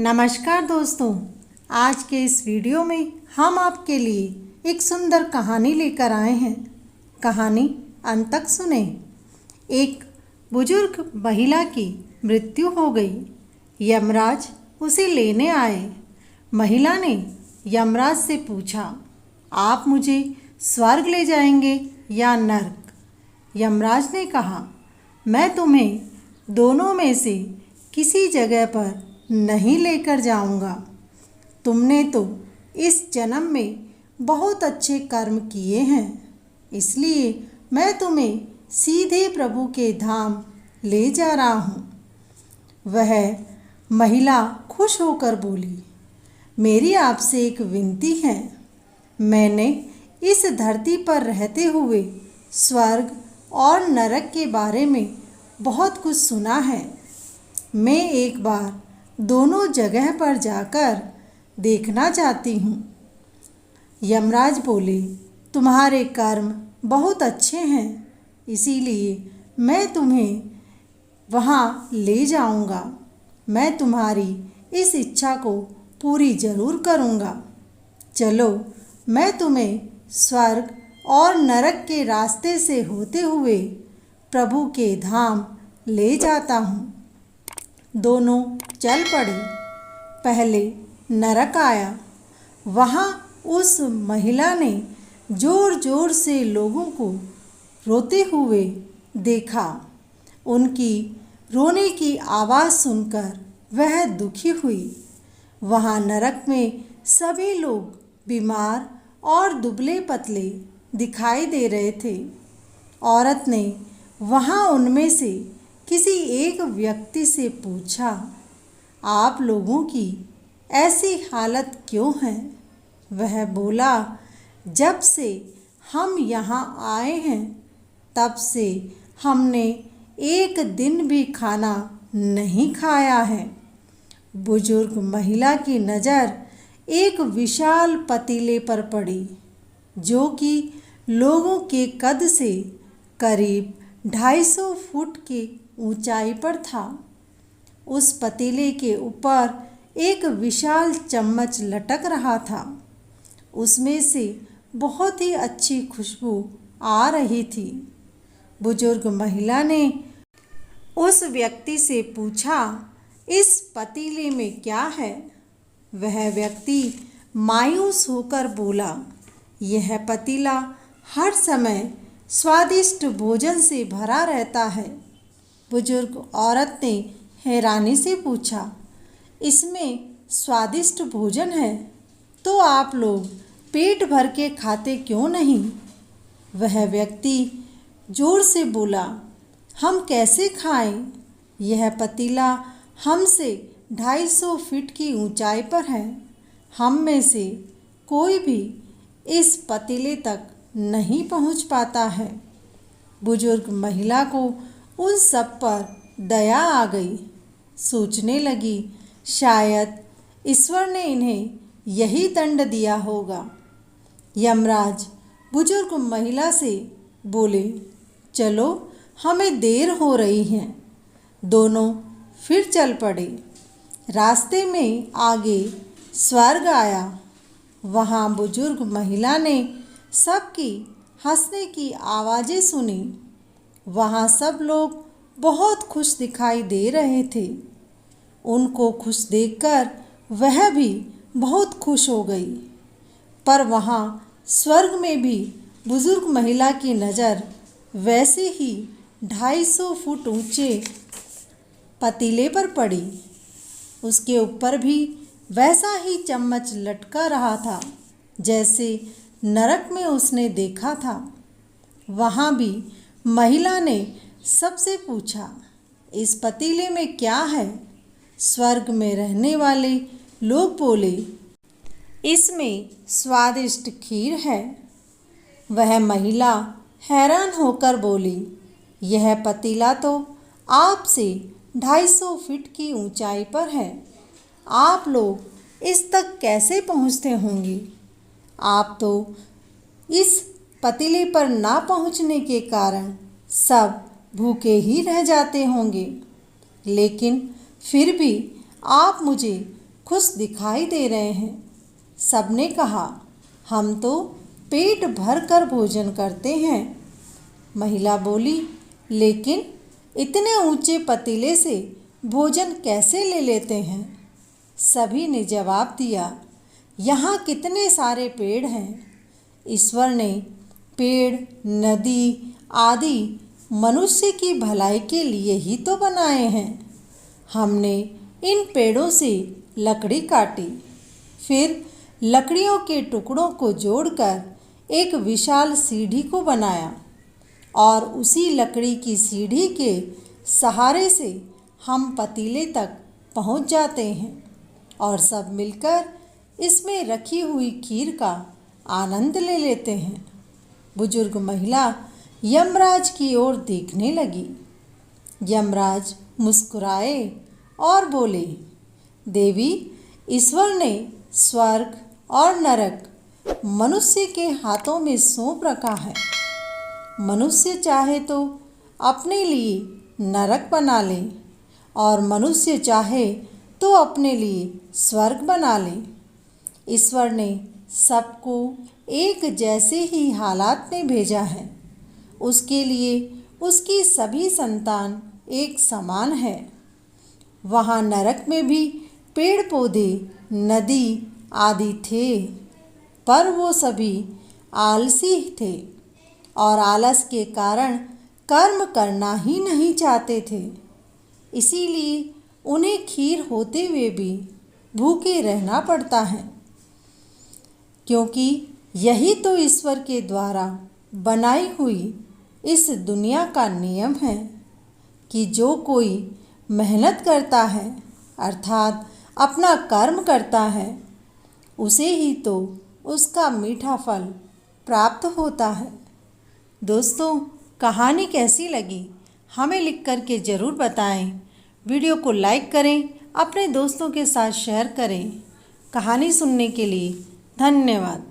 नमस्कार दोस्तों, आज के इस वीडियो में हम आपके लिए एक सुंदर कहानी लेकर आए हैं। कहानी अंत तक सुने। एक बुजुर्ग महिला की मृत्यु हो गई। यमराज उसे लेने आए। महिला ने यमराज से पूछा, आप मुझे स्वर्ग ले जाएंगे या नर्क? यमराज ने कहा, मैं तुम्हें दोनों में से किसी जगह पर नहीं लेकर जाऊंगा। तुमने तो इस जन्म में बहुत अच्छे कर्म किए हैं, इसलिए मैं तुम्हें सीधे प्रभु के धाम ले जा रहा हूँ। वह महिला खुश होकर बोली, मेरी आपसे एक विनती है। मैंने इस धरती पर रहते हुए स्वर्ग और नरक के बारे में बहुत कुछ सुना है। मैं एक बार दोनों जगह पर जाकर देखना चाहती हूँ। यमराज बोले, तुम्हारे कर्म बहुत अच्छे हैं, इसीलिए मैं तुम्हें वहाँ ले जाऊँगा। मैं तुम्हारी इस इच्छा को पूरी ज़रूर करूँगा। चलो, मैं तुम्हें स्वर्ग और नरक के रास्ते से होते हुए प्रभु के धाम ले जाता हूँ। दोनों चल पड़े। पहले नरक आया। वहाँ उस महिला ने ज़ोर ज़ोर से लोगों को रोते हुए देखा। उनकी रोने की आवाज़ सुनकर वह दुखी हुई। वहाँ नरक में सभी लोग बीमार और दुबले पतले दिखाई दे रहे थे। औरत ने वहाँ उनमें से किसी एक व्यक्ति से पूछा, आप लोगों की ऐसी हालत क्यों है? वह बोला, जब से हम यहाँ आए हैं तब से हमने एक दिन भी खाना नहीं खाया है। बुजुर्ग महिला की नज़र एक विशाल पतीले पर पड़ी, जो कि लोगों के कद से करीब 250 फुट की ऊंचाई पर था। उस पतीले के ऊपर एक विशाल चम्मच लटक रहा था। उसमें से बहुत ही अच्छी खुशबू आ रही थी। बुजुर्ग महिला ने उस व्यक्ति से पूछा, इस पतीले में क्या है? वह व्यक्ति मायूस होकर बोला, यह पतीला हर समय स्वादिष्ट भोजन से भरा रहता है। बुजुर्ग औरत ने हैरानी से पूछा, इसमें स्वादिष्ट भोजन है तो आप लोग पेट भर के खाते क्यों नहीं? वह व्यक्ति जोर से बोला, हम कैसे खाएं? यह पतीला हमसे 250 फीट की ऊंचाई पर है। हम में से कोई भी इस पतीले तक नहीं पहुंच पाता है। बुजुर्ग महिला को उन सब पर दया आ गई। सोचने लगी, शायद ईश्वर ने इन्हें यही दंड दिया होगा। यमराज बुजुर्ग महिला से बोले, चलो, हमें देर हो रही है। दोनों फिर चल पड़े। रास्ते में आगे स्वर्ग आया। वहाँ बुजुर्ग महिला ने सबकी हंसने की आवाज़ें सुनी। वहाँ सब लोग बहुत खुश दिखाई दे रहे थे। उनको खुश देखकर वह भी बहुत खुश हो गई। पर वहाँ स्वर्ग में भी बुजुर्ग महिला की नज़र वैसे ही 250 फुट ऊंचे पतीले पर पड़ी। उसके ऊपर भी वैसा ही चम्मच लटका रहा था जैसे नरक में उसने देखा था। वहाँ भी महिला ने सबसे पूछा, इस पतीले में क्या है? स्वर्ग में रहने वाले लोग बोले, इसमें स्वादिष्ट खीर है। वह महिला हैरान होकर बोली, यह पतीला तो आपसे 250 फीट की ऊंचाई पर है। आप लोग इस तक कैसे पहुँचते होंगे? आप तो इस पतीले पर ना पहुँचने के कारण सब भूखे ही रह जाते होंगे। लेकिन फिर भी आप मुझे खुश दिखाई दे रहे हैं। सबने कहा, हम तो पेट भर कर भोजन करते हैं। महिला बोली, लेकिन इतने ऊंचे पतीले से भोजन कैसे ले लेते हैं? सभी ने जवाब दिया, यहाँ कितने सारे पेड़ हैं। ईश्वर ने पेड़, नदी आदि मनुष्य की भलाई के लिए ही तो बनाए हैं। हमने इन पेड़ों से लकड़ी काटी, फिर लकड़ियों के टुकड़ों को जोड़कर एक विशाल सीढ़ी को बनाया और उसी लकड़ी की सीढ़ी के सहारे से हम पतीले तक पहुंच जाते हैं और सब मिलकर इसमें रखी हुई खीर का आनंद ले लेते हैं। बुजुर्ग महिला यमराज की ओर देखने लगी। यमराज मुस्कुराए और बोले, देवी, ईश्वर ने स्वर्ग और नरक मनुष्य के हाथों में सौंप रखा है। मनुष्य चाहे तो अपने लिए नरक बना ले और मनुष्य चाहे तो अपने लिए स्वर्ग बना ले। ईश्वर ने सबको एक जैसे ही हालात में भेजा है। उसके लिए उसकी सभी संतान एक समान है। वहाँ नरक में भी पेड़ पौधे, नदी आदि थे, पर वो सभी आलसी थे और आलस के कारण कर्म करना ही नहीं चाहते थे। इसीलिए उन्हें खीर होते हुए भी भूखे रहना पड़ता है, क्योंकि यही तो ईश्वर के द्वारा बनाई हुई इस दुनिया का नियम है कि जो कोई मेहनत करता है अर्थात अपना कर्म करता है, उसे ही तो उसका मीठा फल प्राप्त होता है। दोस्तों, कहानी कैसी लगी हमें लिख कर के ज़रूर बताएं। वीडियो को लाइक करें, अपने दोस्तों के साथ शेयर करें। कहानी सुनने के लिए धन्यवाद।